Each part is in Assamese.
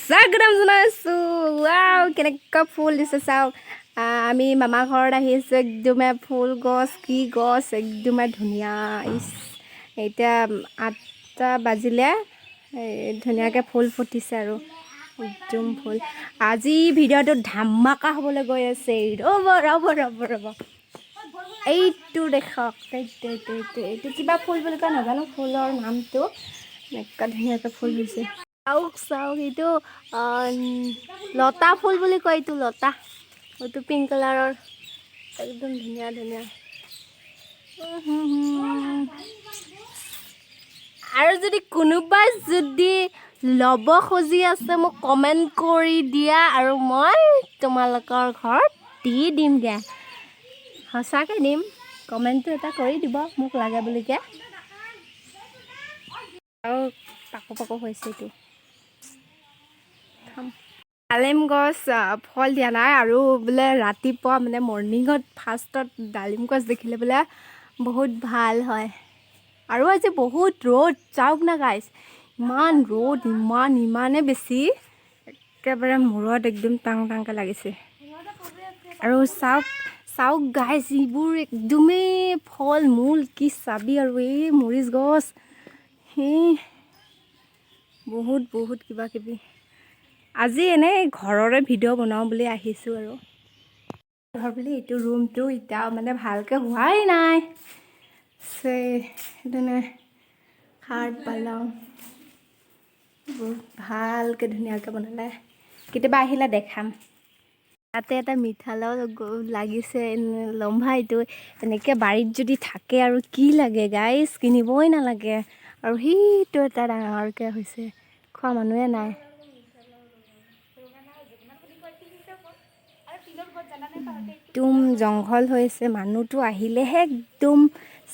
স্বাগতম জনাইছো ৱাও কেনেকুৱা ফুল দিছে চাওক আমি মামা ঘৰত আহিছো একদমে ফুল গছ কি গছ একদমে ধুনীয়া এতিয়া 8টা বাজিলে ধুনীয়াকৈ ফুল ফুটিছে আৰু একদম ফুল আজি ভিডিঅ'টো ধামাকা হ'বলৈ গৈ আছে ৰ'ব ৰ'ব ৰ'ব ৰ'ব এইটো দেখক এইটো কিবা ফুল বুলি কয় নাজানো ফুলৰ নামটো এনেকুৱা ধুনীয়াকৈ ফুল হৈছে চাওক এইটো লতা ফুল বুলি কয় এইটো লতা এইটো পিংক কালাৰৰ একদম ধুনীয়া ধুনীয়া আৰু যদি কোনোবাই যদি ল'ব খুজি আছে মোক কমেণ্ট কৰি দিয়া আৰু মই তোমালোকৰ ঘৰত দি দিমগৈ সঁচাকৈ দিম কমেণ্টটো এটা কৰি দিব মোক লাগে বুলিকে আৰু পাকো হৈছে এইটো ডালিম গছ ফল দিয়া নাই আৰু বোলে ৰাতিপুৱা মানে মৰ্ণিঙত ফাৰ্ষ্টত ডালিম গছ দেখিলে বোলে বহুত ভাল হয় আৰু আজি বহুত ৰ'দ চাওক না গাইছ ইমান ৰ'দ ইমানেই বেছি একেবাৰে মূৰত একদম টাংকৈ লাগিছে আৰু চাওক গাইছ এইবোৰ একদমেই ফল মূল কি চাবি আৰু এই মৰিচ গছ সেই বহুত কিবা কিবি আজি এনেই ঘৰৰে ভিডিঅ' বনাওঁ বুলি আহিছোঁ আৰু ঘৰ বুলি এইটো ৰুমটো এতিয়া মানে ভালকৈ হোৱাই নাই সেইকাৰণে খাট পালাওঁ বহুত ভালকৈ ধুনীয়াকৈ বনালে কেতিয়াবা আহিলে দেখাম তাতে এটা মিঠালাও লাগিছে লম্ভা এইটো এনেকৈ বাৰীত যদি থাকে আৰু কি লাগে গাইছ কিনিবই নালাগে আৰু সেইটো এটা ডাঙৰকৈ হৈছে খোৱা মানুহে নাই একদম জংঘল হৈছে মানুহটো আহিলেহে একদম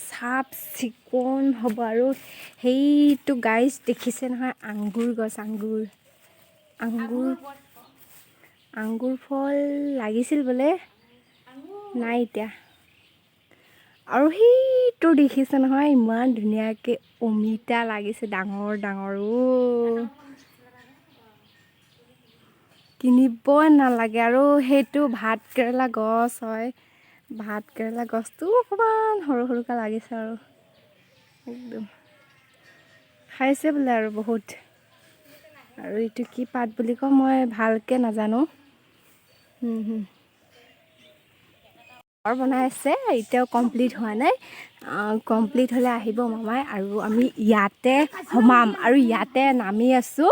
চাফ চিকুণ হ'ব আৰু সেইটো গাইছ দেখিছে নহয় আঙুৰ গছ আঙুৰ ফল লাগিছিল বোলে নাই এতিয়া আৰু সেইটো দেখিছে নহয় ইমান ধুনীয়াকৈ অমিতা লাগিছে ডাঙৰ কিনিবই নালাগে আৰু সেইটো ভাত কেৰেলা গছ হয় ভাত কেৰেলা গছটো অকণমান সৰুকৈ লাগিছে আৰু একদম খাইছে বোলে আৰু বহুত আৰু এইটো কি পাত বুলি কওঁ মই ভালকৈ নাজানো ঘৰ বনাই আছে এতিয়াও কমপ্লিট হোৱা নাই কমপ্লিট হ'লে আহিব মামাই আৰু আমি ইয়াতে সোমাম আৰু ইয়াতে নামি আছোঁ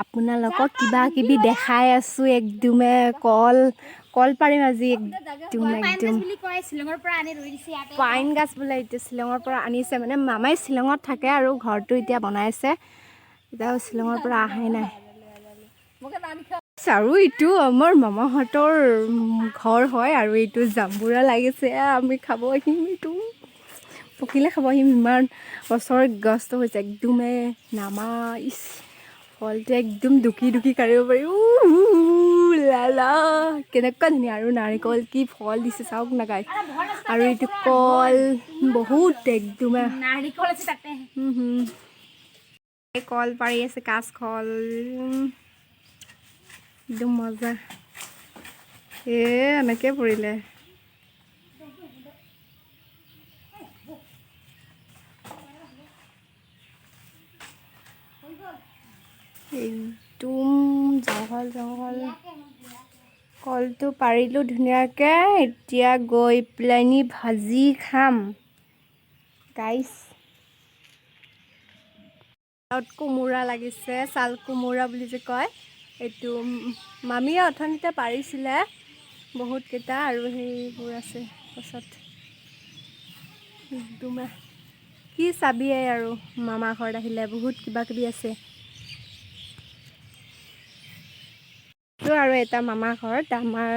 আপোনালোকক কিবা কিবি দেখাই আছোঁ একদমে কল পাৰিম আজি একদম পাইন গাছ বোলে এইটো শ্বিলঙৰ পৰা আনিছে মানে মামাই শ্বিলঙত থাকে আৰু ঘৰটো এতিয়া বনাইছে এতিয়াও শ্বিলঙৰ পৰা অহাই নাই আৰু এইটো আমাৰ মামাহঁতৰ ঘৰ হয় আৰু এইটো জামুৰা লাগিছে আমি খাব আহিম এইটো পকিলে খাব আহিম ইমান বছৰ গছটো হৈছে একদমে ফলটো একদম দুকি কাঢ়িব পাৰি লালা কেনেকুৱা ধুনীয়া আৰু নাৰিকল কি ফল দিছে চাওক না গাইছ আৰু এইটো কল বহুত একদমে কল পাৰি আছে কাঁচকল একদম মজা এনেকৈ পৰিলে একদম জংঘল কলটো পাৰিলোঁ ধুনীয়াকৈ এতিয়া গৈ পেলাইনি ভাজি খাম গাইছ কোমোৰা লাগিছে ছাল কোমোৰা বুলি যে কয় এইটো মামীয়ে অথনিতে পাৰিছিলে বহুতকেইটা আৰু সেইবোৰ আছে পাছত একদম কি চাবিয়ে আৰু মামা ঘৰত আহিলে বহুত কিবা কিবি আছে আৰু এটা মামা ঘৰত আমাৰ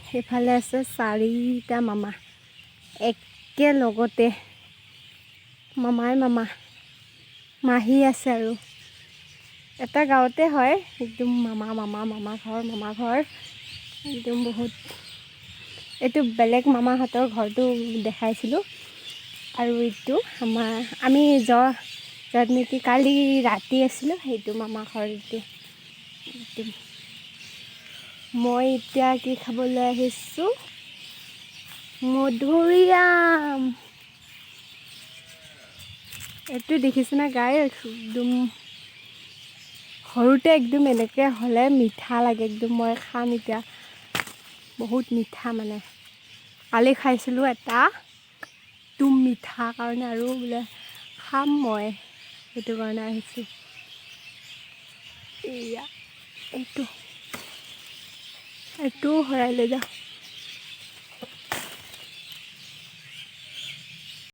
সেইফালে আছে 4টা মামা একেলগতে মামা মাহী আছে আৰু এটা গাঁৱতে হয় একদম মামা ঘৰ একদম বহুত এইটো বেলেগ মামাহঁতৰ ঘৰটো দেখাইছিলোঁ আৰু এইটো আমি য'ত নেকি কালি ৰাতি আছিলোঁ সেইটো মামা ঘৰ এইটো। মই এতিয়া কি খাবলৈ আহিছোঁ, মধুৰিআম। এইটো দেখিছেনে গাই, একদম সৰুতে একদম এনেকৈ হ'লে মিঠা লাগে একদম। মই খাম এতিয়া, বহুত মিঠা মানে। কালি খাইছিলোঁ এটা, একদম মিঠা কাৰণে আৰু বোলে খাম মই, সেইটো কাৰণে আহিছোঁ। এয়া এইটোও ভৰাই লৈ যাওঁ।